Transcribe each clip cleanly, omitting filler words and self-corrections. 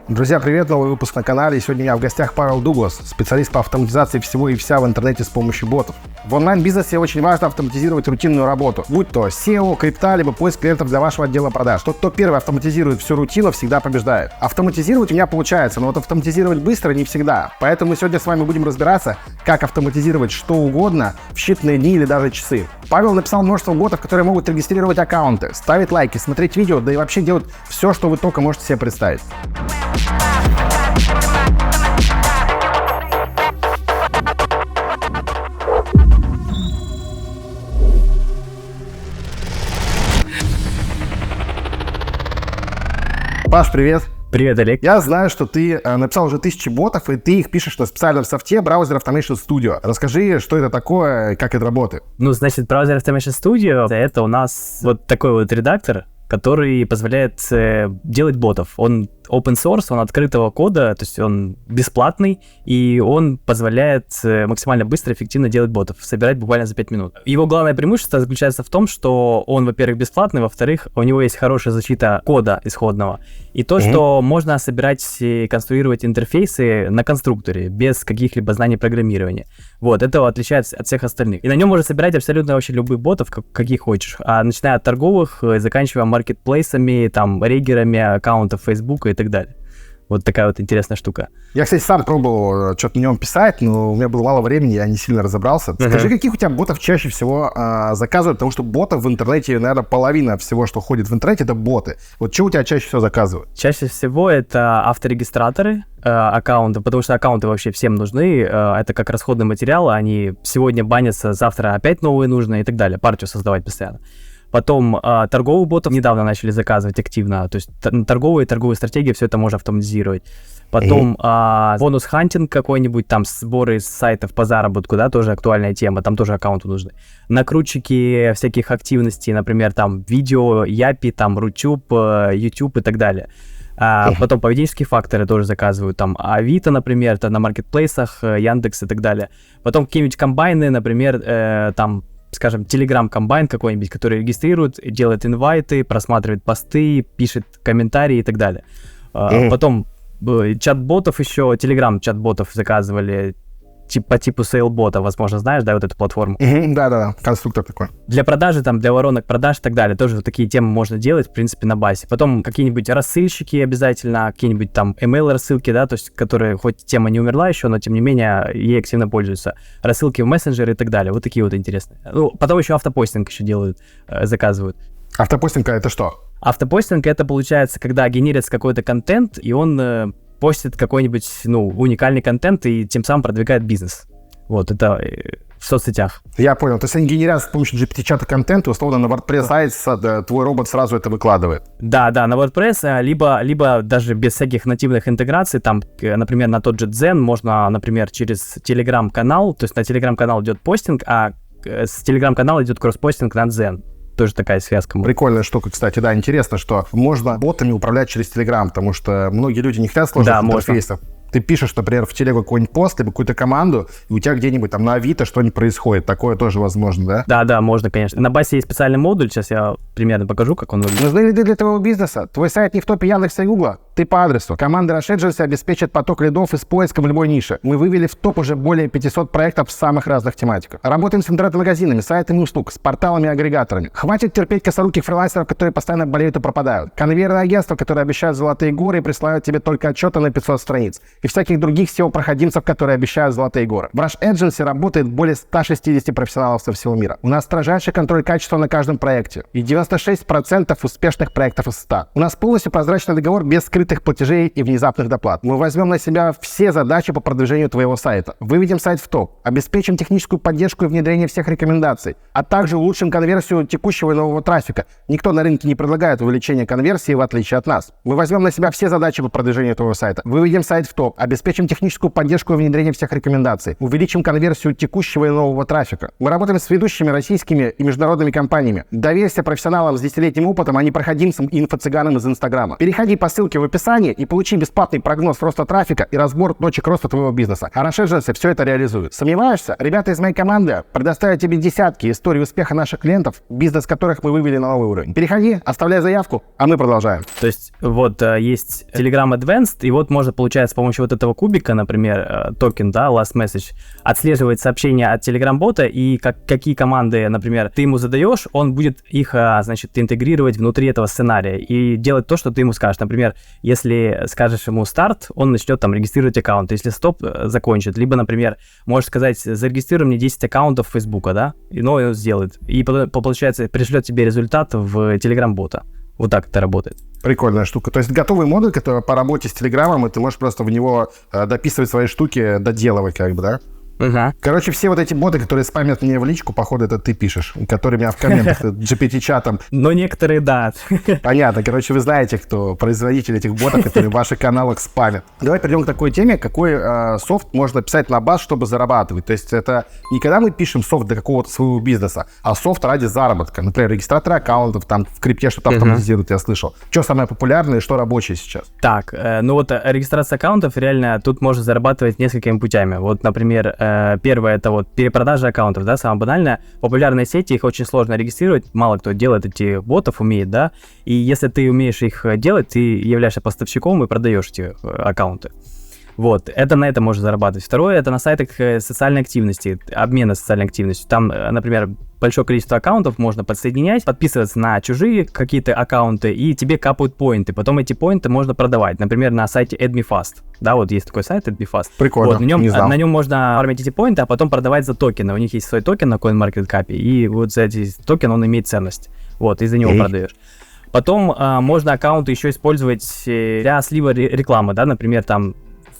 Друзья, привет, новый выпуск на канале. И сегодня у меня в гостях Павел Дуглас, специалист по автоматизации всего и вся в интернете с помощью ботов. В онлайн-бизнесе очень важно автоматизировать рутинную работу, будь то SEO, крипта, либо поиск клиентов для вашего отдела продаж. Тот, кто первый автоматизирует всю рутину, всегда побеждает. Автоматизировать у меня получается, но вот автоматизировать быстро не всегда. Поэтому сегодня с вами будем разбираться, как автоматизировать что угодно в считанные дни или даже часы. Павел написал множество ботов, которые могут регистрировать аккаунты, ставить лайки, смотреть видео, да и вообще делать все, что вы только можете себе представить. Паш, привет! Привет, Олег. Я знаю, что ты написал уже 1000 ботов, и ты их пишешь на специальном софте браузер Automation Studio. Расскажи, что это такое, как это работает. Значит, браузер Automation Studio — это у нас вот такой вот редактор, который позволяет делать ботов. Он open source, он открытого кода, то есть он бесплатный, и он позволяет максимально быстро, эффективно делать ботов, собирать буквально за 5 минут. Его главное преимущество заключается в том, что он, во-первых, бесплатный, во-вторых, у него есть хорошая защита кода исходного, и то, что можно собирать и конструировать интерфейсы на конструкторе, без каких-либо знаний программирования. Вот, это отличает от всех остальных. И на нем можно собирать абсолютно вообще любых ботов, каких хочешь, начиная от торговых, заканчивая маркетплейсами, там, реггерами аккаунтов Facebook и так далее. Вот такая вот интересная штука. Я, кстати, сам пробовал что-то на нем писать, но у меня было мало времени, я не сильно разобрался. Скажи, каких у тебя ботов чаще всего заказывают? Потому что ботов в интернете, наверное, половина всего, что ходит в интернете, это боты. Вот что у тебя чаще всего заказывают? Чаще всего это авторегистраторы аккаунтов, потому что аккаунты вообще всем нужны. Это как расходный материал, они сегодня банятся, завтра опять новые нужны и так далее. Партию создавать постоянно. Потом торговых ботов недавно начали заказывать активно, то есть торговые стратегии, все это можно автоматизировать. Потом бонус-хантинг какой-нибудь, там сборы с сайтов по заработку, да, тоже актуальная тема, там тоже аккаунты нужны. Накрутчики всяких активностей, например, там видео, Япи, там Рутюб, YouTube и так далее. Потом поведенческие факторы тоже заказывают, там Авито, например, там на маркетплейсах, Яндекс и так далее. Потом какие-нибудь комбайны, например, там, скажем, Telegram-комбайн какой-нибудь, который регистрирует, делает инвайты, просматривает посты, пишет комментарии и так далее. Потом чат-ботов еще, Telegram-чат-ботов заказывали, по типу сейл-бота, возможно, знаешь, да, вот эту платформу? Да, конструктор такой. Для продажи, там, для воронок продаж и так далее, тоже вот такие темы можно делать, в принципе, на базе. Потом какие-нибудь рассылщики обязательно, какие-нибудь там email-рассылки, да, то есть, которые, хоть тема не умерла еще, но, тем не менее, ей активно пользуются. Рассылки в мессенджеры и так далее, вот такие вот интересные. Ну, потом еще автопостинг еще делают, заказывают. Автопостинг — это что? Автопостинг — это, получается, когда генерится какой-то контент, и он постит какой-нибудь, уникальный контент и тем самым продвигает бизнес. Вот, это в соцсетях. Я понял. То есть они генерят с помощью GPT-чата контент, и, условно, на WordPress сайт твой робот сразу это выкладывает. Да, на WordPress, либо даже без всяких нативных интеграций, там, например, на тот же Zen можно, например, через Telegram-канал, то есть на Telegram-канал идет постинг, а с Telegram-канала идет кросс-постинг на Zen. Тоже такая связка. Прикольная штука, кстати, да, интересно, что можно ботами управлять через Telegram, потому что многие люди не хотят сложных интерфейсов. Ты пишешь, например, в телегу какой-нибудь пост, либо какую-то команду, и у тебя где-нибудь там на Авито что-нибудь происходит. Такое тоже возможно, да? Да, можно, конечно. На базе есть специальный модуль, сейчас я примерно покажу, как он выглядит. Нужны лиды для твоего бизнеса? Твой сайт не в топе Яндекса и Гугла? Ты по адресу. Команда Rush Agency обеспечит поток лидов из поиска в любой нише. Мы вывели в топ уже более 500 проектов в самых разных тематиках. Работаем с интернет-магазинами, сайтами услуг, с порталами-агрегаторами. Хватит терпеть косоруких фрилансеров, которые постоянно болеют и пропадают. Конвейерные агентства, которые обещают золотые горы и присылают тебе только отчеты на 500 страниц. И всяких других SEO-проходимцев, которые обещают золотые горы. В Rush Agency работает более 160 профессионалов со всего мира. У нас строжайший контроль качества на каждом проекте. И 96% успешных проектов из 100. У нас полностью прозрачный договор без скрытых платежей и внезапных доплат. Мы возьмем на себя все задачи по продвижению твоего сайта. Выведем сайт в топ. Обеспечим техническую поддержку и внедрение всех рекомендаций. А также улучшим конверсию текущего и нового трафика. Никто на рынке не предлагает увеличение конверсии, в отличие от нас. Мы возьмем на себя все задачи по продвижению твоего сайта. Выведем сайт в топ. Обеспечим техническую поддержку и внедрение всех рекомендаций. Увеличим конверсию текущего и нового трафика. Мы работаем с ведущими российскими и международными компаниями. Доверься профессионалам с 10-летним опытом, а не проходимцам и инфо-цыганам из Инстаграма. Переходи по ссылке в описании описании и получи бесплатный прогноз роста трафика и разбор точек роста твоего бизнеса. А Rush Agency все это реализует. Сомневаешься? Ребята из моей команды предоставят тебе десятки историй успеха наших клиентов, бизнес которых мы вывели на новый уровень. Переходи, оставляй заявку, а мы продолжаем. То есть вот есть Telegram Advanced, и вот можно, получается, с помощью вот этого кубика, например, токен, да, Last Message, отслеживать сообщения от Telegram-бота, и какие команды, например, ты ему задаешь, он будет их, значит, интегрировать внутри этого сценария и делать то, что ты ему скажешь. Например, если скажешь ему старт, он начнет там регистрировать аккаунт, если стоп, закончит. Либо, например, можешь сказать, зарегистрируй мне 10 аккаунтов Фейсбука, да, и ну, он сделает. И получается, пришлет тебе результат в Telegram-бота. Вот так это работает. Прикольная штука. То есть готовый модуль, который по работе с Телеграмом, и ты можешь просто в него дописывать свои штуки, доделывать как бы, да? Угу. Короче, все вот эти боты, которые спамят мне в личку, походу, это ты пишешь, которые меня в комментах GPT-чатом. Но некоторые, да. Понятно. Короче, вы знаете, кто производитель этих ботов, которые в ваших каналах спамят. Давай перейдем к такой теме, какой софт можно писать на баз, чтобы зарабатывать. То есть это не когда мы пишем софт для какого-то своего бизнеса, а софт ради заработка. Например, регистраторы аккаунтов, там в крипте что-то автоматизируют, я слышал. Что самое популярное и что рабочее сейчас? Так, ну вот регистрация аккаунтов, реально, тут можно зарабатывать несколькими путями. Вот, например, первое, это вот перепродажа аккаунтов, да, самое банальное. Популярные сети, их очень сложно регистрировать, мало кто делает этих ботов, умеет, да, и если ты умеешь их делать, ты являешься поставщиком и продаешь эти аккаунты. Вот, это на этом можно зарабатывать. Второе, это на сайтах социальной активности, обмена социальной активностью. Там, например, большое количество аккаунтов можно подсоединять, подписываться на чужие какие-то аккаунты, и тебе капают поинты. Потом эти поинты можно продавать. Например, на сайте AdMeFast. Да, вот есть такой сайт AdMeFast. Прикольно, вот, на нем можно фармить эти поинты, а потом продавать за токены. У них есть свой токен на CoinMarketCap, и вот за эти токены он имеет ценность. Вот, и за него продаешь. Потом можно аккаунты еще использовать для слива рекламы, да, например, там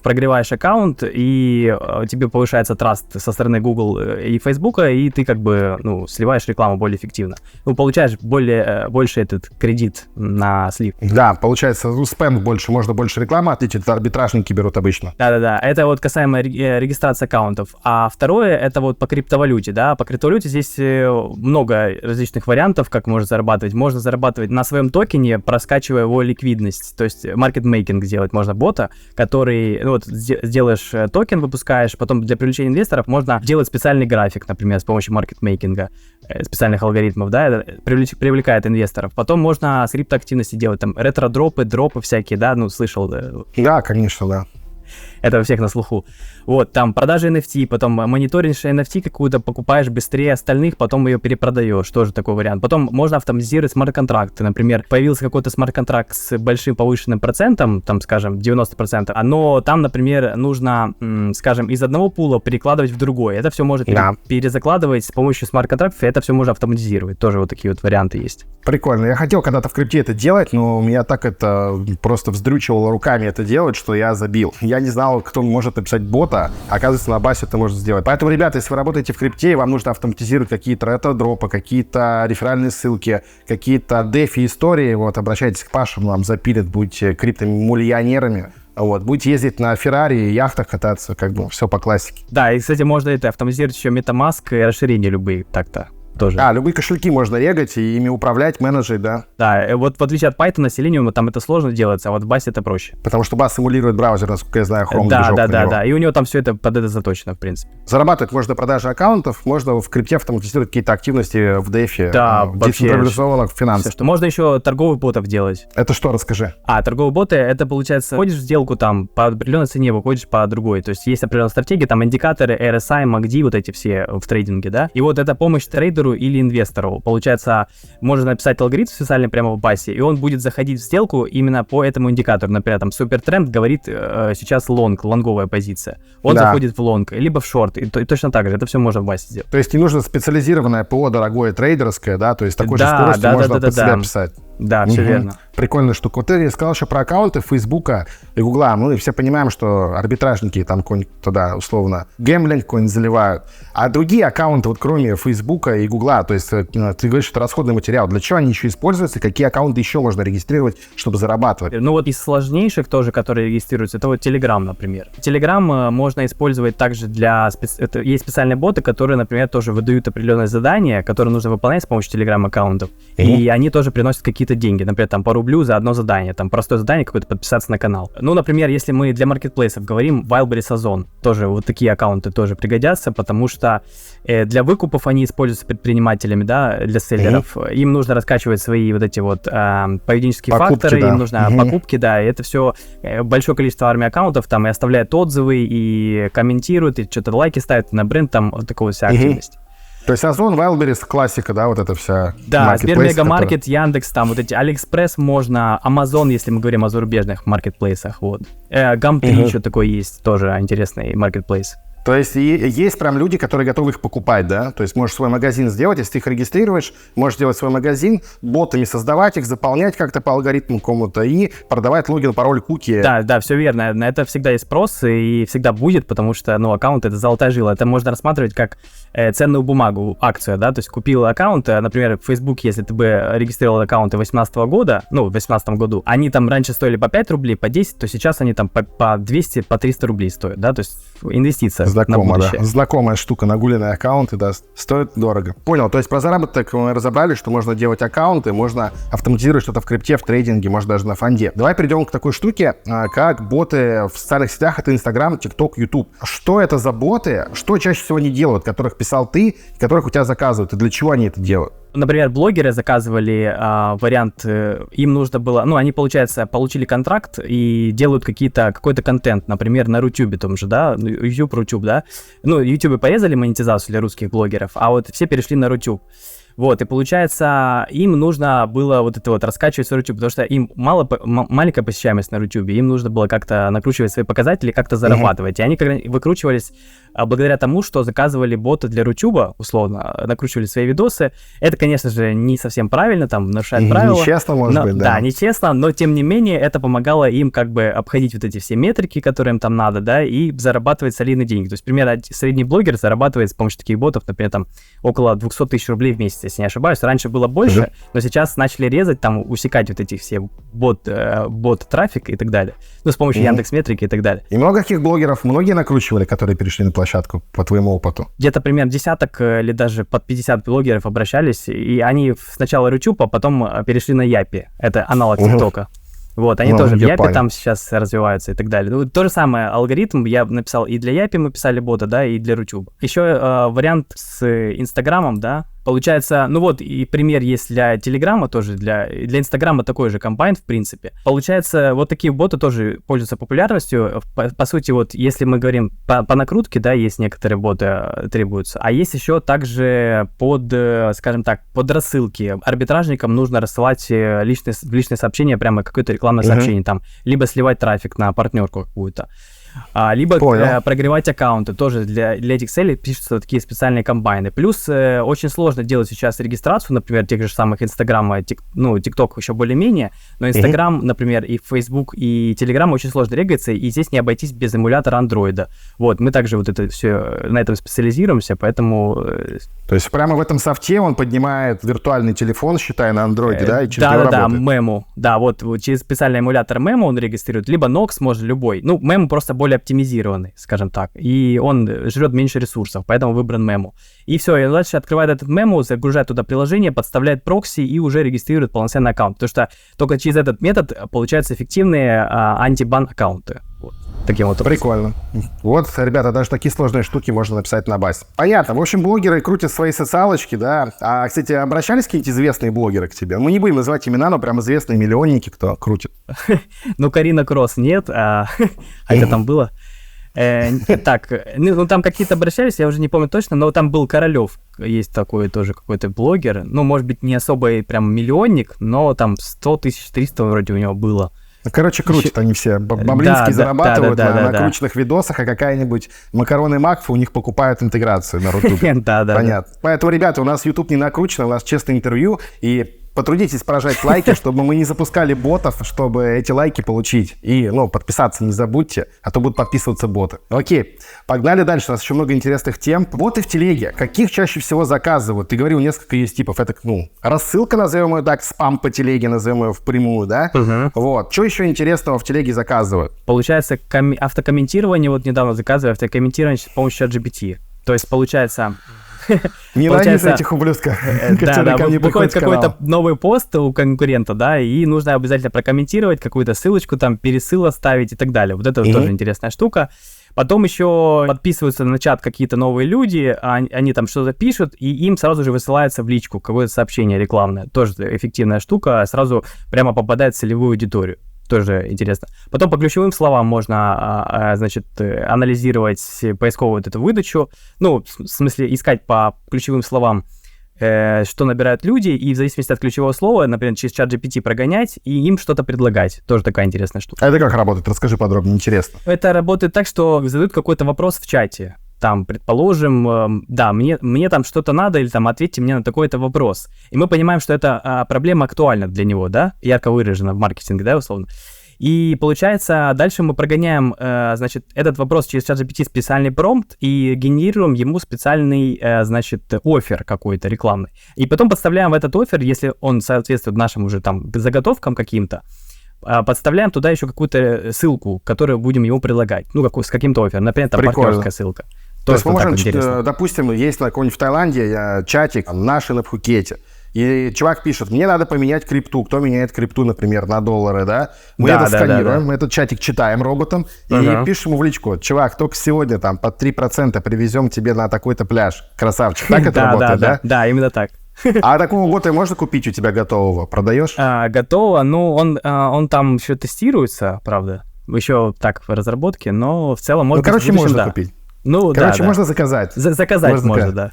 прогреваешь аккаунт, и тебе повышается траст со стороны Google и Facebook, и ты как бы, ну, сливаешь рекламу более эффективно. Ну, получаешь больше этот кредит на слив. Да, получается, спэм больше, можно больше рекламы отличить, арбитражники берут обычно. Да-да-да, это вот касаемо регистрации аккаунтов. А второе, это вот по криптовалюте, да, по криптовалюте здесь много различных вариантов, как можно зарабатывать. Можно зарабатывать на своем токене, проскачивая его ликвидность, то есть маркетмейкинг делать можно бота, который, ну, вот сделаешь токен, выпускаешь, потом для привлечения инвесторов можно делать специальный график, например, с помощью маркетмейкинга, специальных алгоритмов, да, это привлекает инвесторов. Потом можно с криптоактивности делать, там, ретро-дропы, дропы всякие, да, ну, слышал. Да, конечно, да. Это у всех на слуху. Вот, там продажи NFT, потом мониторишь NFT какую-то, покупаешь быстрее остальных, потом ее перепродаешь, тоже такой вариант. Потом можно автоматизировать смарт-контракты. Например, появился какой-то смарт-контракт с большим повышенным процентом, там, скажем, 90%, но там, например, нужно, скажем, из одного пула перекладывать в другой. Это все можно перезакладывать с помощью смарт-контрактов, и это все можно автоматизировать. Тоже вот такие вот варианты есть. Прикольно. Я хотел когда-то в крипте это делать, но меня так это просто вздрючивало руками это делать, что я забил. Я не знал, кто может написать бота, оказывается, на басе это можно сделать. Поэтому, ребята, если вы работаете в крипте, и вам нужно автоматизировать какие-то ретро-дропы, какие-то реферальные ссылки, какие-то дефи-истории, вот, обращайтесь к Паше, он вам запилит, будете криптомиллионерами. Вот, будете ездить на Феррари, яхтах кататься, как бы все по классике. Да, и, кстати, можно это автоматизировать еще MetaMask и расширения любые так-то. Тоже. Любые кошельки можно регать и ими управлять, менеджерить, да? Да, вот в отличие от Python, Selenium, там это сложно делается, а вот в Bash это проще. Потому что Bash симулирует браузер, насколько я знаю, Chrome движок. Да, и у него там все это под это заточено, в принципе. Зарабатывать можно продажи аккаунтов, можно в крипте автоматизировать какие-то активности в DeFi, в децентрализованных финансах. Что можно еще торговых ботов делать. Это что, расскажи? Торговые боты, это получается, входишь в сделку там по определенной цене, выходишь по другой. То есть есть определенная стратегия, там индикаторы, RSI, MACD, вот эти все в трейдинге, да. И вот это помощь трейдеру или инвестору. Получается, можно написать алгоритм специально прямо в басе, и он будет заходить в сделку именно по этому индикатору. Например, там супертренд говорит сейчас лонговая позиция. Он заходит в лонг, либо в шорт, и точно так же. Это все можно в басе сделать. То есть не нужно специализированное ПО, дорогое трейдерское, да? То есть такой же скоростью можно под себя писать. Да, все верно. Прикольная штука. Вот ты сказал еще про аккаунты Фейсбука и Гугла. Мы все понимаем, что арбитражники там какой-нибудь туда, условно, гэмблинг какой-нибудь заливают. А другие аккаунты, вот кроме Фейсбука и Гугла, то есть ты говоришь, что это расходный материал. Для чего они еще используются? Какие аккаунты еще можно регистрировать, чтобы зарабатывать? Ну вот из сложнейших тоже, которые регистрируются, это вот Telegram, например. Telegram можно использовать также для... Есть специальные боты, которые, например, тоже выдают определенные задания, которые нужно выполнять с помощью Telegram аккаунтов. И они тоже приносят какие-то деньги. Например, там пару рублю за одно задание, там простое задание какое-то, подписаться на канал. Ну, например, если мы для маркетплейсов говорим, Wildberries Озон, тоже вот такие аккаунты тоже пригодятся, потому что для выкупов они используются предпринимателями, да, для селлеров. Им нужно раскачивать свои вот эти вот поведенческие покупки, факторы, да. им нужно покупки, да, и это все большое количество армии аккаунтов, там и оставляют отзывы, и комментируют, и что-то лайки ставят на бренд, там вот такого вся активность. То есть Озон, Wildberries, классика, да, вот это вся. Да, Сбермегамаркет, которая... Яндекс, там вот эти Алиэкспресс можно, Амазон, если мы говорим о зарубежных маркетплейсах, вот. Гам3 еще такой есть, тоже интересный маркетплейс. То есть есть прям люди, которые готовы их покупать, да? То есть можешь свой магазин сделать, если ты их регистрируешь, можешь делать свой магазин, ботами создавать их, заполнять как-то по алгоритму кому-то и продавать логин, пароль, куки. Да, все верно. На это всегда есть спрос и всегда будет, потому что, ну, аккаунт — это золотая жила. Это можно рассматривать как ценную бумагу, акцию, да? То есть купил аккаунт, например, в Facebook, если ты бы регистрировал аккаунты 2018 года, ну, в 2018 году, они там раньше стоили по 5 рублей, по 10, то сейчас они там по 200, по 300 рублей стоят, да? То есть инвестиция. Знакомо, да. Знакомая штука, нагуленные аккаунты, да, стоят дорого. Понял, то есть про заработок мы разобрали, что можно делать аккаунты, можно автоматизировать что-то в крипте, в трейдинге, может даже на фонде. Давай перейдем к такой штуке, как боты в социальных сетях, это Instagram, TikTok, YouTube. Что это за боты, что чаще всего они делают, которых писал ты, которых у тебя заказывают, и для чего они это делают? Например, блогеры заказывали вариант, им нужно было, ну, они, получается, получили контракт и делают какой-то контент, например, на Рутюбе том же, да, YouTube, да. Ну, YouTube порезали монетизацию для русских блогеров, а вот все перешли на Рутюб. Вот, и получается, им нужно было вот это вот раскачивать свой YouTube, потому что им маленькая посещаемость на YouTube, им нужно было как-то накручивать свои показатели, как-то зарабатывать. И они когда выкручивались благодаря тому, что заказывали боты для Рутюба, условно, накручивали свои видосы. Это, конечно же, не совсем правильно, там, нарушает правила. Нечестно, может быть, да. Да, нечестно, но, тем не менее, это помогало им как бы обходить вот эти все метрики, которые им там надо, да, и зарабатывать солидные деньги. То есть, примерно, средний блогер зарабатывает с помощью таких ботов, например, там, около 200 тысяч рублей в месяц, если не ошибаюсь. Раньше было больше, но сейчас начали резать, там, усекать вот эти все бот-трафик и так далее. Ну, с помощью Яндекс.Метрики и так далее. И много каких блогеров, многие накручивали, которые перешли на площадку, по твоему опыту? Где-то примерно десяток или даже под 50 блогеров обращались, и они сначала Рутюб, а потом перешли на Япи. Это аналог ТикТока. Вот, они тоже в Япе там сейчас развиваются и так далее. Ну, то же самое, алгоритм я написал и для Япи мы писали бота, да, и для Рутюба. Еще вариант с Инстаграмом, да. Получается, ну вот, и пример есть для Телеграма тоже, для Инстаграма такой же комбайн, в принципе. Получается, вот такие боты тоже пользуются популярностью. По сути, вот, если мы говорим по накрутке, да, есть некоторые боты требуются, а есть еще также под, скажем так, под рассылки. Арбитражникам нужно рассылать в личные сообщения прямо какое-то рекламное сообщение, там, либо сливать трафик на партнерку какую-то. Либо прогревать аккаунты. Тоже для этих целей пишутся такие специальные комбайны. Плюс очень сложно делать сейчас регистрацию, например, тех же самых Инстаграма, ТикТок еще более-менее, но Инстаграм, например, и Фейсбук, и Телеграм очень сложно регается, и здесь не обойтись без эмулятора андроида. Вот, мы также вот это все на этом специализируемся, поэтому... То есть прямо в этом софте он поднимает виртуальный телефон, считай, на андроиде, да, и через него работает? Да, Memo. Да, вот через специальный эмулятор Memo он регистрирует, либо Nox, может, любой. Ну, Memo просто более оптимизированный, скажем так, и он жрет меньше ресурсов, поэтому выбран Memo. И все, и дальше открывает этот Memo, загружает туда приложение, подставляет прокси и уже регистрирует полноценный аккаунт, потому что только через этот метод получаются эффективные антибан аккаунты. Вот. Таким вот образом. Прикольно. Вот, ребята, даже такие сложные штуки можно написать на базе. Понятно. В общем, блогеры крутят свои социалочки, да. А, кстати, обращались какие-то известные блогеры к тебе? Мы не будем называть имена, но прям известные миллионники, кто крутит. Ну, Карина Кросс нет, а это там было. Так, ну там какие-то обращались, я уже не помню точно, но там был Королев, есть такой тоже какой-то блогер. Ну, может быть, не особый прям миллионник, но там 100 тысяч, 300 вроде у него было. Короче, крутят они все. Баблинские зарабатывают на накрученных видосах, а какая-нибудь Макароны Макфа у них покупают интеграцию на Рутубе. Понятно. Поэтому, ребята, у нас YouTube не накручен, у нас честное интервью, и потрудитесь поражать лайки, чтобы мы не запускали ботов, чтобы эти лайки получить. И, подписаться не забудьте, а то будут подписываться боты. Окей, погнали дальше. У нас еще много интересных тем. Боты в телеге. Каких чаще всего заказывают? Ты говорил, несколько есть типов. Это, рассылка, назовем ее так, спам по телеге, назовем ее впрямую, да? Вот. Что еще интересного в телеге заказывают? Получается, автокомментирование, вот недавно заказывали автокомментирование с помощью ChatGPT. То есть, получается... Ненавижу этих ублюдков, которые ко мне выходит приходят в канал. какой-то новый пост у конкурента, да, и нужно обязательно прокомментировать, какую-то ссылочку там, пересыл оставить и так далее. Вот это тоже интересная штука. Потом еще подписываются на чат какие-то новые люди, они там что-то пишут, и им сразу же высылается в личку какое-то сообщение рекламное. Тоже эффективная штука, сразу прямо попадает в целевую аудиторию. Тоже интересно. Потом по ключевым словам можно, значит, анализировать поисковую вот эту выдачу. Ну, в смысле, искать по ключевым словам, что набирают люди, и в зависимости от ключевого слова, например, через чат GPT прогонять, и им что-то предлагать. Тоже такая интересная штука. А это как работает? Расскажи подробнее, интересно. Это работает так, что задают какой-то вопрос в чате. Там, предположим, да, мне там что-то надо, или там ответьте мне на такой-то вопрос. И мы понимаем, что эта проблема актуальна для него, да, ярко выражена в маркетинге, да, условно. И получается, дальше мы прогоняем, значит, этот вопрос через ChatGPT специальный промпт и генерируем ему специальный, значит, оффер какой-то рекламный. И потом подставляем в этот оффер, если он соответствует нашим уже там заготовкам каким-то, подставляем туда еще какую-то ссылку, которую будем ему предлагать. Ну, с каким-то оффером. Например, там партнерская ссылка. То есть мы можем, допустим, есть на какой-нибудь в Таиланде чатик, наши на Пхукете. И чувак пишет, мне надо поменять крипту. Кто меняет крипту, например, на доллары, да? Мы это сканируем, мы этот чатик читаем роботом и пишем ему в личку. Чувак, только сегодня там под 3% привезем тебе на такой-то пляж. Красавчик. Так это работает, да? Да, именно так. А такого бота можно купить у тебя готового? Продаешь? Готово. Ну, он там еще тестируется, правда. Еще так в разработке, но в целом можно... Ну, короче, можно купить. Ну, короче, можно заказать. Заказать можно, да.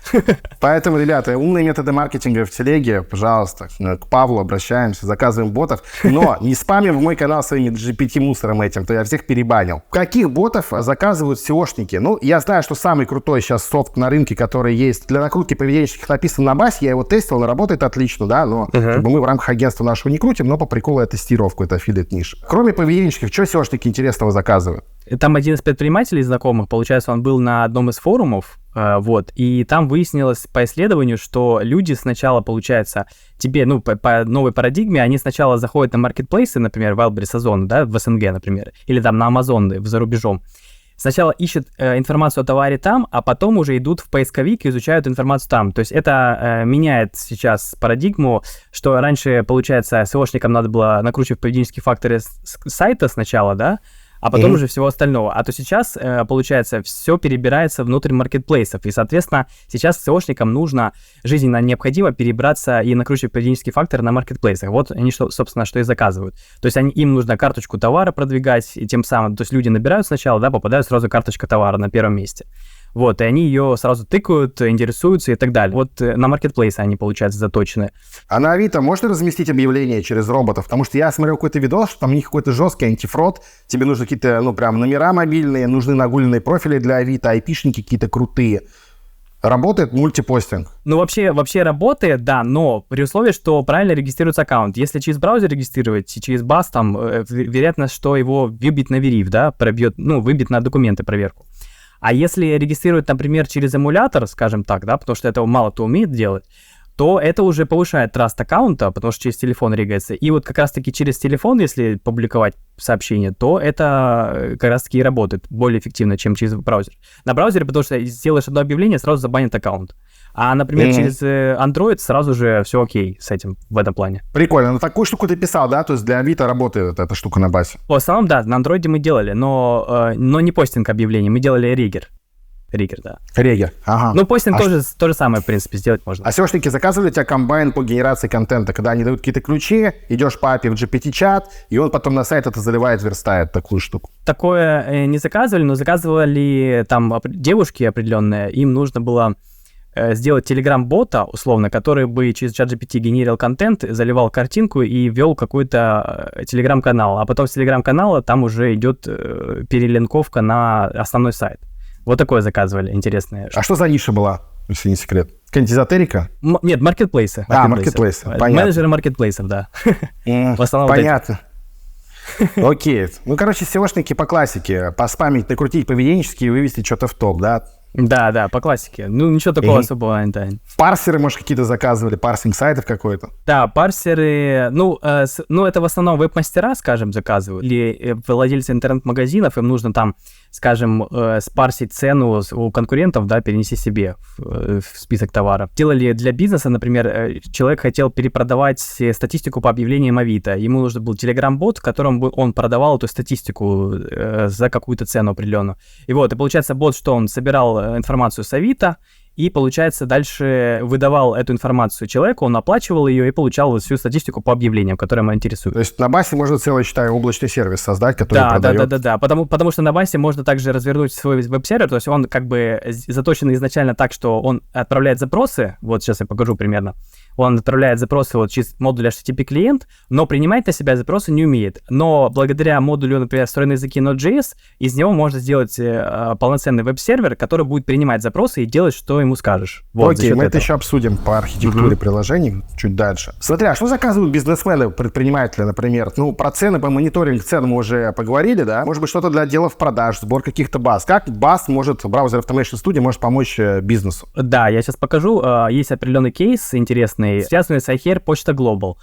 Поэтому, ребята, умные методы маркетинга в телеге, пожалуйста, к Павлу обращаемся, заказываем ботов. Но не спамим в мой канал своим GPT-мусором этим, то я всех перебанил. Каких ботов заказывают SEOшники? Ну, я знаю, что самый крутой сейчас софт на рынке, который есть для накрутки поведенческих, написан на басе. Я его тестил, он работает отлично, да, но мы в рамках агентства нашего не крутим, но по приколу я тестировал в какой-то аффилиат нише. Кроме поведенческих, что SEOшники интересного заказывают? Там один из предпринимателей знакомых, получается, он был на одном из форумов, вот, и там выяснилось по исследованию, что люди сначала, получается, тебе, ну, по новой парадигме, они сначала заходят на маркетплейсы, например, Wildberries, Озон, да, в СНГ, например, или там на Amazon, за рубежом. Сначала ищут информацию о товаре там, а потом уже идут в поисковик и изучают информацию там. То есть это меняет сейчас парадигму, что раньше, получается, SEOшникам надо было накручивать поведенческие факторы с сайта сначала, да, а потом уже всего остального. А то сейчас, получается, все перебирается внутрь маркетплейсов. И, соответственно, сейчас SEOшникам нужно, жизненно необходимо перебраться и накручивать поведенческие факторы на маркетплейсах. Вот они, собственно, что и заказывают. То есть им нужно карточку товара продвигать, и тем самым, то есть люди набирают сначала, да, попадают сразу карточка товара на первом месте. Вот, и они ее сразу тыкают, интересуются и так далее. Вот на маркетплейсы они, получается, заточены. А на Авито можно разместить объявление через роботов? Потому что я смотрел какой-то видос, что там у них какой-то жесткий антифрод. Тебе нужны какие-то, ну, прям номера мобильные, нужны нагуленные профили для Авито, айпишники какие-то крутые. Работает мультипостинг? Ну, вообще работает, да, но при условии, что правильно регистрируется аккаунт. Если через браузер регистрировать, через бас, там, вероятность, что его выбит на вериф, да, пробьет, ну, выбит на документы проверку. А если регистрировать, например, через эмулятор, скажем так, да, потому что это мало кто умеет делать, то это уже повышает траст аккаунта, потому что через телефон регается. И вот как раз-таки через телефон, если публиковать сообщение, то это как раз-таки и работает более эффективно, чем через браузер. На браузере, потому что сделаешь одно объявление, сразу забанят аккаунт. А, например, через Android сразу же все окей с этим в этом плане. Прикольно. Ну, такую штуку ты писал, да? То есть для Авито работает эта штука на басе? В основном, да, на Android мы делали, но не постинг объявлений, мы делали риггер. Риггер, да. Риггер, ага. Ну, постинг то же самое, в принципе, сделать можно. А SEOшники заказывали у тебя комбайн по генерации контента, когда они дают какие-то ключи, идешь по API в GPT-чат, и он потом на сайт это заливает, верстает такую штуку? Такое не заказывали, но заказывали там девушки определенные, им нужно было сделать телеграм-бота, условно, который бы через ChatGPT генерил контент, заливал картинку и вел какой-то телеграм-канал. А потом с телеграм-канала там уже идет перелинковка на основной сайт. Вот такое заказывали, интересное. А что за ниша была, если не секрет? Эзотерика? Нет, маркетплейсы. Маркетплейсы, понятно. Менеджеры маркетплейсов, да. В основном понятно. Окей. Ну, короче, SEOшники по классике. Поспамить, накрутить поведенчески и вывести что-то в топ, да? Да, по классике. Ну, ничего такого особого, да. Парсеры, может, какие-то заказывали, парсинг сайтов какой-то? Да, парсеры, это в основном веб-мастера, скажем, заказывают, или владельцы интернет-магазинов, им нужно там, скажем, спарсить цену у конкурентов, да, перенести себе в список товаров. Делали для бизнеса, например, человек хотел перепродавать статистику по объявлениям Авито, ему нужен был Telegram-бот, в котором бы он продавал эту статистику за какую-то цену определенную. И получается, бот, что он собирал информацию с Авито, и, получается, дальше выдавал эту информацию человеку, он оплачивал ее и получал всю статистику по объявлениям, которые его интересуют. То есть на басе можно целый, считаю, облачный сервис создать, который продает... Да. Потому что на басе можно также развернуть свой веб-сервер, то есть он как бы заточен изначально так, что он отправляет запросы, вот сейчас я покажу примерно, он отправляет запросы через модуль HTTP клиент, но принимать на себя запросы не умеет. Но благодаря модулю, например, встроенные языки Node.js, из него можно сделать полноценный веб-сервер, который будет принимать запросы и делать, что ему скажешь. Окей, мы это еще обсудим по архитектуре приложений чуть дальше. Смотри, а что заказывают бизнесмены, предприниматели, например? Про цены, по мониторинг цен мы уже поговорили, да? Может быть, что-то для отделов продаж, сбор каких-то баз. Как баз браузер Automation Studio может помочь бизнесу? Да, я сейчас покажу. Есть определенный кейс интересный, связанный с iHair Почта Global.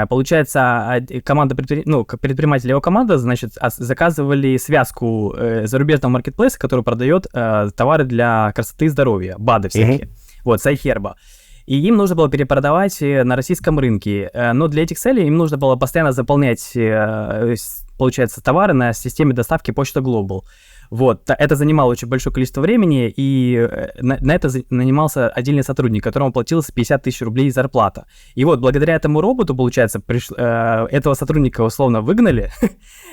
Получается, команда предпринимателей, его команда, значит, заказывали связку зарубежного маркетплейса, который продает товары для красоты и здоровья, БАДы всякие, с iHerb. И им нужно было перепродавать на российском рынке, но для этих целей им нужно было постоянно заполнять, получается, товары на системе доставки Почта Global. Это занимало очень большое количество времени, и на это нанимался отдельный сотрудник, которому платилось 50 тысяч рублей зарплата. И благодаря этому роботу, получается, этого сотрудника условно выгнали,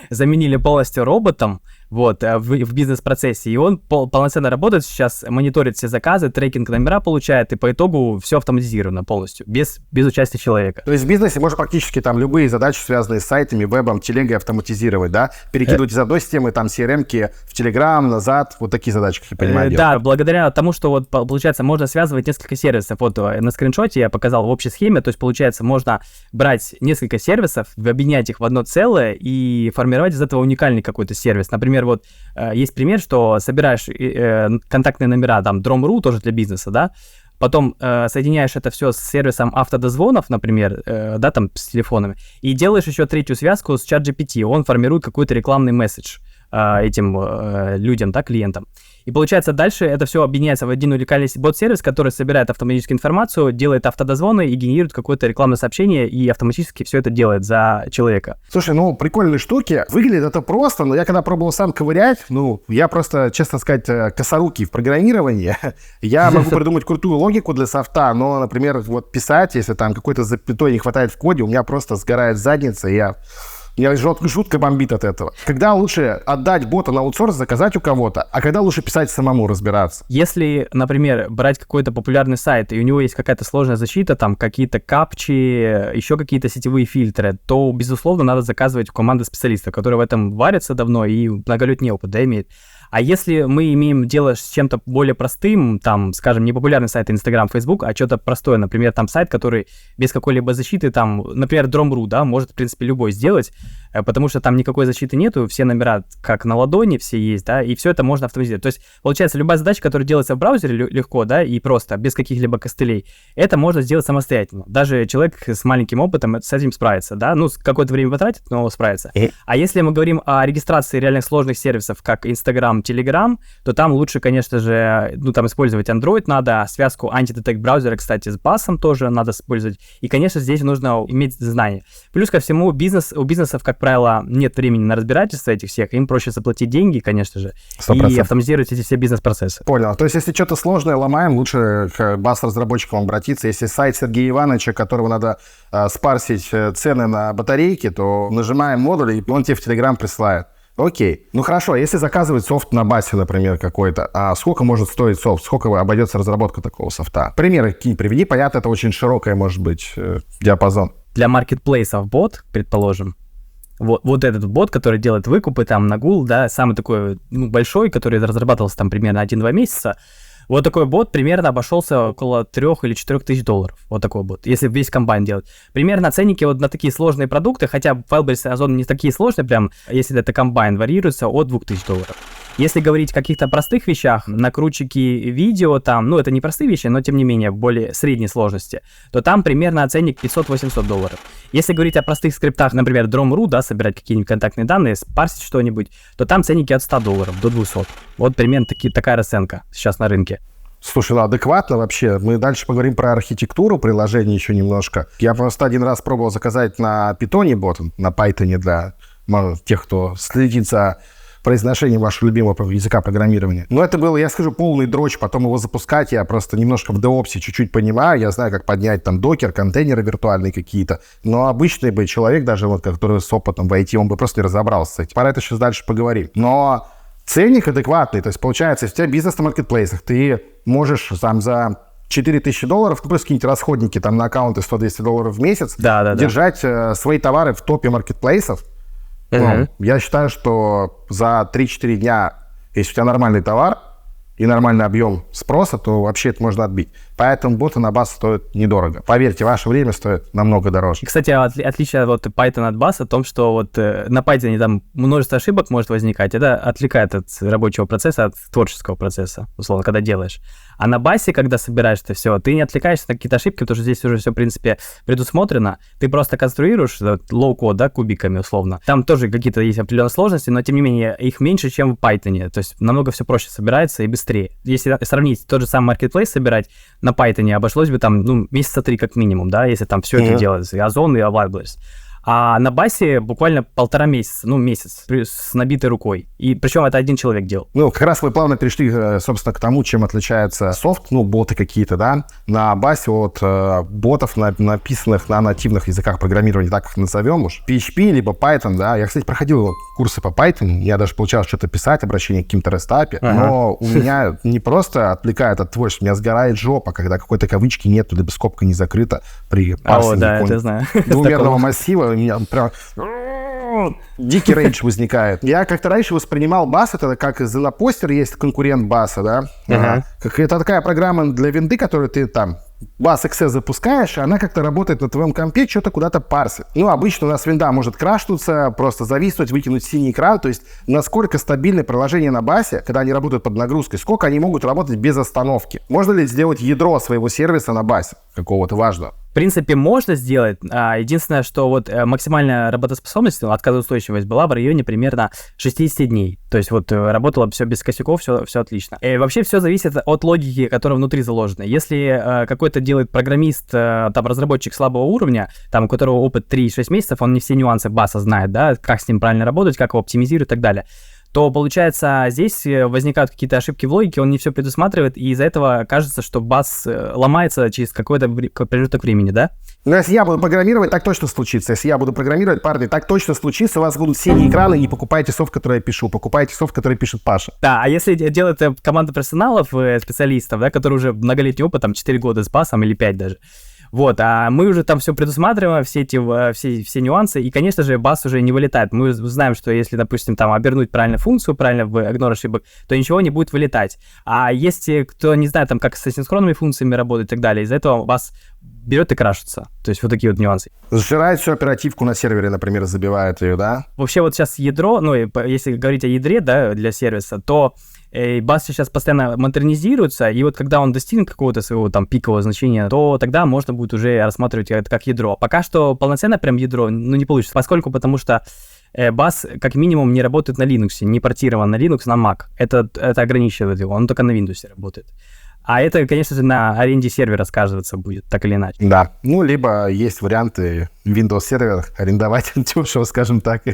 заменили полностью роботом, в бизнес-процессе, и он полноценно работает сейчас, мониторит все заказы, трекинг номера получает, и по итогу все автоматизировано полностью, без участия человека. То есть в бизнесе можно практически там любые задачи, связанные с сайтами, вебом, телегой, автоматизировать, да? Перекидывать из одной системы, там, CRM-ки в Telegram, назад, такие задачи, как я понимаю, делать. Да, благодаря тому, что получается, можно связывать несколько сервисов. На скриншоте я показал в общей схеме, то есть, получается, можно брать несколько сервисов, объединять их в одно целое и формировать из этого уникальный какой-то сервис. Например, есть пример, что собираешь контактные номера, там, Drom.ru, тоже для бизнеса, да, потом соединяешь это все с сервисом автодозвонов, например, да, там, с телефонами, и делаешь еще третью связку с ChatGPT, он формирует какой-то рекламный месседж этим людям, да, клиентам. И получается, дальше это все объединяется в один уникальный бот-сервис, который собирает автоматически информацию, делает автодозвоны и генерирует какое-то рекламное сообщение, и автоматически все это делает за человека. Слушай, прикольные штуки. Выглядит это просто, но я когда пробовал сам ковырять, я просто, честно сказать, косорукий в программировании. Я могу придумать крутую логику для софта, но, например, писать, если там какой-то запятой не хватает в коде, у меня просто сгорает задница, и я жутко бомбит от этого. Когда лучше отдать бота на аутсорс, заказать у кого-то, а когда лучше писать самому, разбираться? Если, например, брать какой-то популярный сайт, и у него есть какая-то сложная защита, там какие-то капчи, еще какие-то сетевые фильтры, то, безусловно, надо заказывать у команды специалистов, которые в этом варятся давно и многолетний опыт, да, имеют. А если мы имеем дело с чем-то более простым, там, скажем, не популярный сайт Instagram, Facebook, а что-то простое, например, там сайт, который без какой-либо защиты, там, например, Drom.ru, да, может, в принципе, любой сделать, потому что там никакой защиты нету, все номера как на ладони все есть, да, и все это можно автоматизировать. То есть, получается, любая задача, которая делается в браузере легко, да, и просто, без каких-либо костылей, это можно сделать самостоятельно. Даже человек с маленьким опытом с этим справится, да, какое-то время потратит, но справится. А если мы говорим о регистрации реальных сложных сервисов, как Instagram, Telegram, то там лучше, конечно же, там использовать Android надо, связку Anti-Detect браузера, кстати, с басом тоже надо использовать. И, конечно, здесь нужно иметь знания. Плюс ко всему, у бизнесов, как правило, нет времени на разбирательство этих всех, им проще заплатить деньги, конечно же, 100%. И автоматизировать эти все бизнес-процессы. Понял. То есть, если что-то сложное ломаем, лучше к бас-разработчикам обратиться. Если сайт Сергея Ивановича, которого надо спарсить цены на батарейки, то нажимаем модуль, и он тебе в Telegram присылает. Окей. Хорошо, если заказывать софт на басе, например, какой-то, а сколько может стоить софт? Сколько обойдется разработка такого софта? Примеры какие приведи. Понятно, это очень широкая, может быть, диапазон. Для маркетплейсов бот, предположим, вот этот бот, который делает выкупы там на Google, да, самый такой большой, который разрабатывался там примерно 1-2 месяца, вот такой бот примерно обошелся около 3 или 4 тысяч долларов. Вот такой бот, если весь комбайн делать. Примерно ценники на такие сложные продукты, хотя Firebase и Озон не такие сложные, прям, если это комбайн, варьируются от 2000 долларов. Если говорить о каких-то простых вещах, накрутчики видео там, ну это не простые вещи, но тем не менее более средней сложности, то там примерно ценник $500-800. Если говорить о простых скриптах, например, Drom.ru, да, собирать какие-нибудь контактные данные, парсить что-нибудь, то там ценники от $100 до 200. Вот примерно такая расценка сейчас на рынке. Слушай, ну адекватно вообще. Мы дальше поговорим про архитектуру приложения еще немножко. Я просто один раз пробовал заказать на Python бот, на Python для тех, кто следит за произношением вашего любимого языка программирования. Но это было, я скажу, полный дрочь. Потом его запускать я просто немножко в DevOps чуть-чуть понимаю. Я знаю, как поднять там докер, контейнеры виртуальные какие-то. Но обычный бы человек, даже вот который с опытом в IT, он бы просто не разобрался с этим. Про это сейчас дальше поговорим. Но ценник адекватный. То есть, получается, если у тебя бизнес на маркетплейсах, ты можешь там за $4000, ну, плюс какие-нибудь расходники там на аккаунты $100-200 в месяц, держать свои товары в топе маркетплейсов. Ну, я считаю, что за 3-4 дня, если у тебя нормальный товар и нормальный объем спроса, то вообще это можно отбить. Поэтому боты на бас стоят недорого. Поверьте, ваше время стоит намного дороже. Кстати, отличие от Python от бас в том, что вот на Python там множество ошибок может возникать. Это отвлекает от рабочего процесса, от творческого процесса, условно, когда делаешь. А на басе, когда собираешь это все, ты не отвлекаешься на какие-то ошибки, потому что здесь уже все, в принципе, предусмотрено. Ты просто конструируешь лоу-код, да, кубиками, условно. Там тоже какие-то есть определенные сложности, но, тем не менее, их меньше, чем в Python. То есть намного все проще собирается и быстрее. Если сравнить тот же самый Marketplace собирать на Python, обошлось бы там, ну, месяца 3 как минимум, да, если там все это делается, и Озон, и Availability. А на басе буквально 1,5 месяца, ну, месяц с набитой рукой. И причем это один человек делал. Ну, как раз вы плавно перешли, собственно, к тому, чем отличается софт, ну, боты какие-то, да, на басе от ботов, написанных на нативных языках программирования, так их назовем уж, PHP, либо Python, да. Я, кстати, проходил курсы по Python, я даже получалось что-то писать, обращение к каким-то REST-API, но у меня не просто отвлекает от творчества, у меня сгорает жопа, когда какой-то кавычки нету, либо скобка не закрыта при парсинге двумерного массива. У меня прям дикий рейдж возникает. Я как-то раньше воспринимал бас, это как Zenapposter есть конкурент баса, да? Как это такая программа для винды, которую ты там бас.exe запускаешь, и она как-то работает на твоем компе, что-то куда-то парсит. Ну, обычно у нас винда может крашнуться, просто зависнуть, выкинуть синий экран. То есть, насколько стабильны приложения на басе, когда они работают под нагрузкой, сколько они могут работать без остановки. Можно ли сделать ядро своего сервиса на басе какого-то важного? В принципе, можно сделать. Единственное, что вот максимальная работоспособность, отказоустойчивость была в районе примерно 60 дней. То есть вот работало все без косяков, все отлично. И вообще все зависит от логики, которая внутри заложена. Если какой-то делает программист, там, разработчик слабого уровня, там, у которого опыт 3-6 месяцев, он не все нюансы баса знает, да, как с ним правильно работать, как его оптимизировать и так далее, то, получается, здесь возникают какие-то ошибки в логике, он не все предусматривает, и из-за этого кажется, что бас ломается через какой-то промежуток времени, да? Но если я буду программировать, так точно случится. Если я буду программировать, парни, так точно случится, у вас будут синие экраны, не покупайте софт, который я пишу, покупайте софт, который пишет Паша. Да, а если делает команда профессионалов, специалистов, да, которые уже многолетний опыт, там, 4 года с басом или 5 даже, вот, а мы уже там все предусматриваем, все нюансы, и, конечно же, бас уже не вылетает. Мы знаем, что если, допустим, там обернуть правильно функцию, правильно в ignore ошибок, то ничего не будет вылетать. А если кто не знает, там, как с асинхронными функциями работать и так далее, из-за этого бас берет и крашится. То есть вот такие вот нюансы. Сжирает всю оперативку на сервере, например, забивает ее, да? Вообще вот сейчас ядро, ну, если говорить о ядре, да, для сервиса, то бас сейчас постоянно модернизируется, и вот когда он достигнет какого-то своего там пикового значения, то тогда можно будет уже рассматривать это как ядро. А пока что полноценное прям ядро, ну, не получится, потому что бас как минимум не работает на Linux, не портирован на Linux, на Mac. Это ограничивает его, он только на Windows работает. А это, конечно же, на аренде сервера сказываться будет, так или иначе. Да, ну, либо есть варианты в Windows серверах арендовать дешево, скажем так.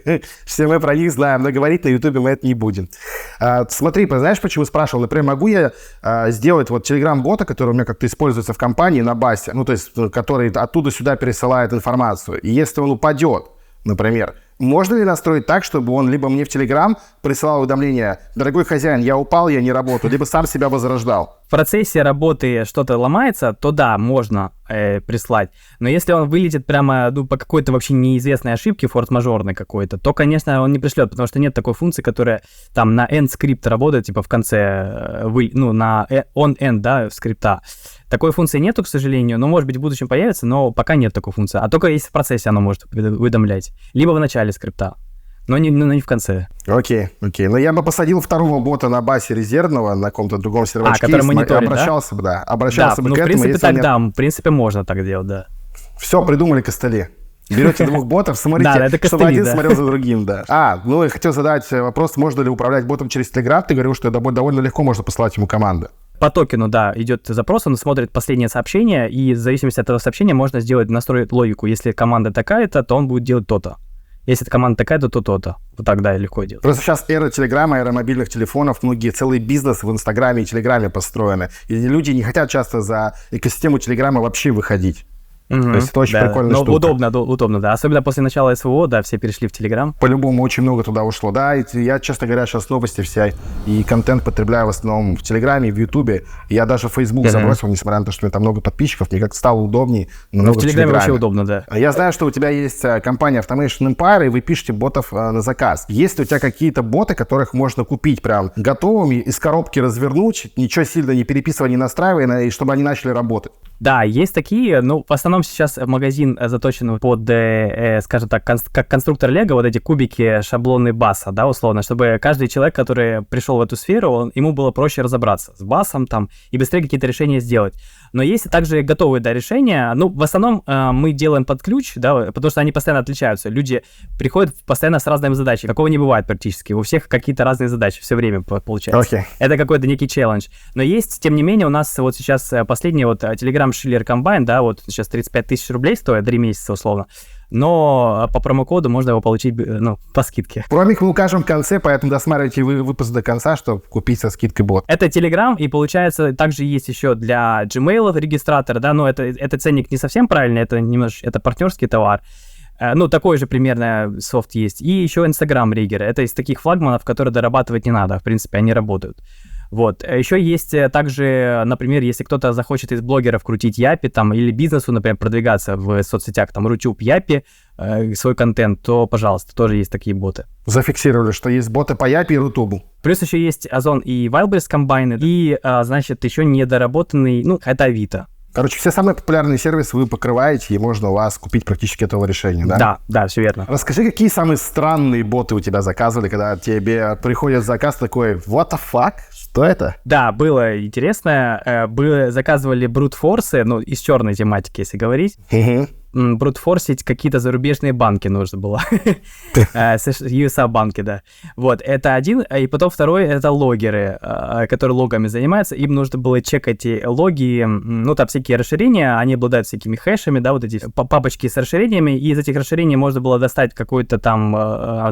Все мы про них знаем, но говорить на YouTube мы это не будем. Смотри, знаешь, почему спрашивал? Например, могу я сделать вот Telegram-бота, который у меня как-то используется в компании на басе, ну, то есть, который оттуда сюда пересылает информацию. И если он упадет, например, можно ли настроить так, чтобы он либо мне в Telegram присылал уведомление: «Дорогой хозяин, я упал, я не работаю», либо сам себя возрождал? В процессе работы что-то ломается, то да, можно прислать. Но если он вылетит прямо по какой-то вообще неизвестной ошибке, форс-мажорной какой-то, то, конечно, он не пришлет, потому что нет такой функции, которая там на end скрипт работает, типа в конце, на on-end, да, скрипта. Такой функции нету, к сожалению, но, может быть, в будущем появится, но пока нет такой функции. А только если в процессе оно может уведомлять. Либо в начале скрипта. но не в конце. Окей. Но я бы посадил второго бота на базе резервного, на каком-то другом сервачке. Который мониторит, обращался бы, да? Обращался бы ну, к в этому. принципе, так, да, в принципе, можно так делать, да. Все, придумали костыли. Берете двух ботов, смотрите, Да, это чтобы костыли, один да. смотрел за другим, да. Ну, я хотел задать вопрос, можно ли управлять ботом через Telegram? Ты говорил, что довольно легко можно посылать ему команды. По токену, да, идет запрос, он смотрит последнее сообщение, и в зависимости от этого сообщения можно настроить логику. Если команда такая-то, то он будет делать то-то. Если команда такая-то, то то-то. Вот так, да, легко делать. Просто сейчас эра Телеграма, эра мобильных телефонов, многие целые бизнесы в Инстаграме и Телеграме построены. И люди не хотят часто за экосистему Телеграма вообще выходить. То есть это очень прикольная штука. Удобно, да. Особенно после начала СВО, да, все перешли в Телеграм. По-любому очень много туда ушло, да. И я, честно говоря, сейчас новости все и контент потребляю в основном в Телеграме, в Ютубе. Я даже в Facebook забросил, несмотря на то, что у меня там много подписчиков, мне как-то стало удобнее. Но в Телеграме вообще удобно, да. Я знаю, что у тебя есть компания Automation Empire, и вы пишете ботов на заказ. Есть ли у тебя какие-то боты, которых можно купить прям готовыми, из коробки развернуть, ничего сильно не переписывая, не настраивая, и чтобы они начали работать? Да, есть такие, ну, в основном сейчас магазин заточен под, скажем так, как конструктор Лего, вот эти кубики, шаблоны баса, да, условно, чтобы каждый человек, который пришел в эту сферу, ему было проще разобраться с басом там и быстрее какие-то решения сделать. Но есть также готовые, да, решения. Ну, в основном мы делаем под ключ, да, потому что они постоянно отличаются. Люди приходят постоянно с разными задачами. Такого не бывает практически. У всех какие-то разные задачи все время получается. Okay. Это какой-то некий челлендж. Но есть, тем не менее, у нас вот сейчас последний вот Telegram Schiller Combine, да, вот сейчас 35 тысяч рублей стоит, 3 месяца условно. Но по промокоду можно его получить, ну, по скидке. Промик мы укажем в конце, поэтому досматривайте выпуск до конца, чтобы купить со скидкой бот. Это Telegram, и получается, также есть еще для Gmail регистратор, да, но это ценник не совсем правильный, это партнерский товар. Ну, такой же примерно софт есть. И еще Instagram риггеры. Это из таких флагманов, которые дорабатывать не надо. В принципе, они работают. Вот. Еще есть также, например, если кто-то захочет из блогеров крутить Япи там, или бизнесу, например, продвигаться в соцсетях, там, Рутюб, Япи, свой контент, то, пожалуйста, тоже есть такие боты. Зафиксировали, что есть боты по Япи и Рутубу. Плюс еще есть Озон и Wildberries комбайны, и, значит, еще недоработанный, ну, это Авито. Короче, все самые популярные сервисы вы покрываете, и можно у вас купить практически этого решения, да? Да, все верно. Расскажи, какие самые странные боты у тебя заказывали, когда тебе приходит заказ такой, what the fuck? Что это? Да, было интересно. Заказывали брутфорсы, ну, из черной тематики, если говорить. Брутфорсить какие-то зарубежные банки нужно было. USA банки, да. Вот, это один. И потом второй — это логеры, которые логами занимаются. Им нужно было чекать эти логи, ну, там всякие расширения, они обладают всякими хэшами, да, вот эти папочки с расширениями. И из этих расширений можно было достать какой-то там,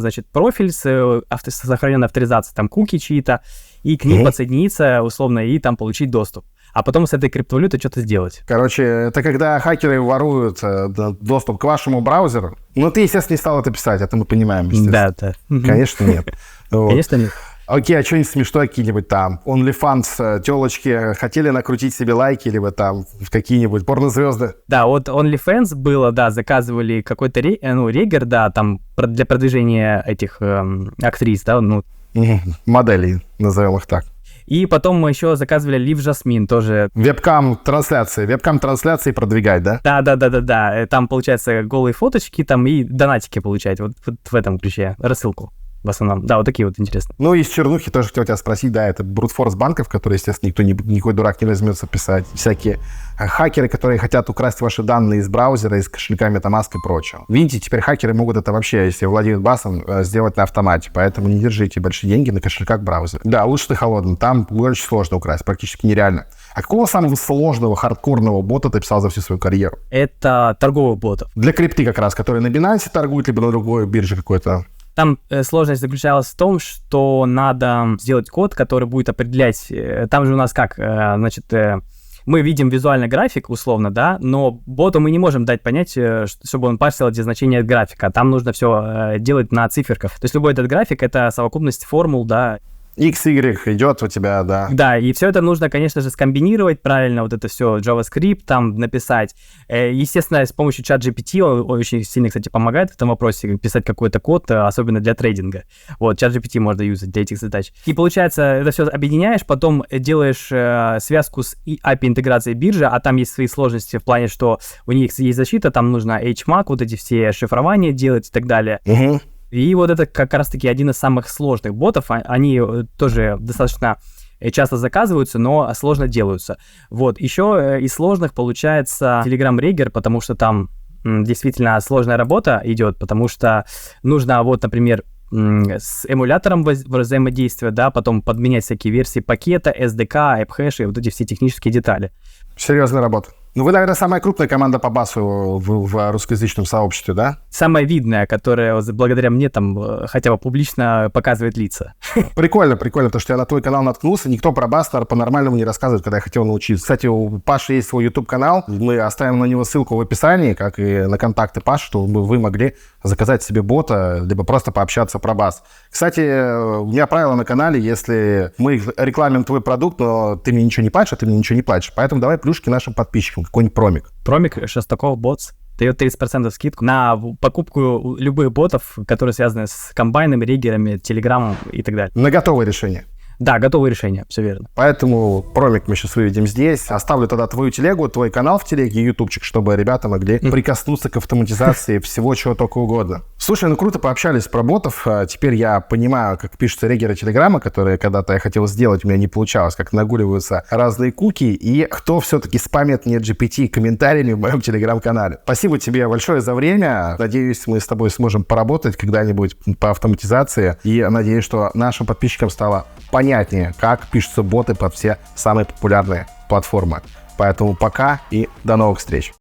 значит, профиль с сохраненной авторизацией, там, куки чьи-то, и к ним подсоединиться, условно, и там получить доступ. А потом с этой криптовалютой что-то сделать. Короче, это когда хакеры воруют доступ к вашему браузеру. Ну, ты, естественно, не стал это писать, это мы понимаем, естественно. Да. Конечно, нет. Конечно, нет. Окей, а что-нибудь смешное какие-нибудь там? OnlyFans, телочки хотели накрутить себе лайки, либо там какие-нибудь порнозвезды? Да, вот OnlyFans было, да, заказывали какой-то регер, да, там для продвижения этих актрис, да, ну. Моделей, назовем их так. И потом мы еще заказывали Лив Жасмин тоже. Вебкам-трансляции продвигать, да? Да. Там, получается, голые фоточки там и донатики получать. Вот в этом ключе. Рассылку. В основном. Да, вот такие вот интересные. Ну, из чернухи тоже хотел тебя спросить, да, это брутфорс банков, которые, естественно, никакой дурак не возьмется писать. Всякие хакеры, которые хотят украсть ваши данные из браузера, из кошелька MetaMask и прочего. Видите, теперь хакеры могут это вообще, если владеют басом, сделать на автомате, поэтому не держите большие деньги на кошельках браузера. Да, лучше ты холодным, там очень сложно украсть, практически нереально. А какого самого сложного, хардкорного бота ты писал за всю свою карьеру? Это торговых ботов. Для крипты как раз, которые на Binance торгуют, либо на другой бирже какой-то. Там сложность заключалась в том, что надо сделать код, который будет определять... Там же у нас как, значит... Мы видим визуальный график, условно, да, но боту мы не можем дать понять, чтобы он парсил эти значения от графика. Там нужно все делать на циферках. То есть любой этот график — это совокупность формул, да. X, Y идет у тебя, да. Да, и все это нужно, конечно же, скомбинировать правильно, вот это все JavaScript там написать. Естественно, с помощью ChatGPT он очень сильно, кстати, помогает в этом вопросе, писать какой-то код, особенно для трейдинга. Вот, ChatGPT можно юзать для этих задач. И получается, это все объединяешь, потом делаешь связку с API-интеграцией биржи, а там есть свои сложности в плане, что у них есть защита, там нужно HMAC, вот эти все шифрования делать и так далее. И вот это как раз-таки один из самых сложных ботов. Они тоже достаточно часто заказываются, но сложно делаются. Вот. Еще из сложных получается Telegram Rigger, потому что там действительно сложная работа идет, потому что нужно, вот, например, с эмулятором взаимодействия, да, потом подменять всякие версии пакета, SDK, AppHash и вот эти все технические детали. Серьезная работа. Ну, вы, наверное, самая крупная команда по басу в русскоязычном сообществе, да? Самая видная, которая благодаря мне там хотя бы публично показывает лица. Прикольно, потому что я на твой канал наткнулся. Никто про бас по-нормальному не рассказывает, когда я хотел научиться. Кстати, у Паши есть свой YouTube-канал. Мы оставим на него ссылку в описании, как и на контакты Паши, чтобы вы могли заказать себе бота, либо просто пообщаться про бас. Кстати, у меня правило на канале, если мы рекламим твой продукт, но ты мне ничего не платишь, а ты мне ничего не платишь. Поэтому давай плюшки нашим подписчикам, какой-нибудь промик. Промик Шестаков Ботс дает 30% скидку на покупку любых ботов, которые связаны с комбайнами, риггерами, телеграммом и так далее. На готовое решение. Да, готовое решение, все верно. Поэтому промик мы сейчас выведем здесь. Оставлю тогда твою телегу, твой канал в телеге, ютубчик, чтобы ребята могли прикоснуться к автоматизации всего, чего только угодно. Слушай, ну круто пообщались про ботов. Теперь я понимаю, как пишутся реггеры телеграмма, которые когда-то я хотел сделать, у меня не получалось, как нагуливаются разные куки, и кто все-таки спамит мне GPT комментариями в моем телеграм-канале. Спасибо тебе большое за время. Надеюсь, мы с тобой сможем поработать когда-нибудь по автоматизации. И надеюсь, что нашим подписчикам стало понятнее, как пишутся боты под все самые популярные платформы. Поэтому пока и до новых встреч.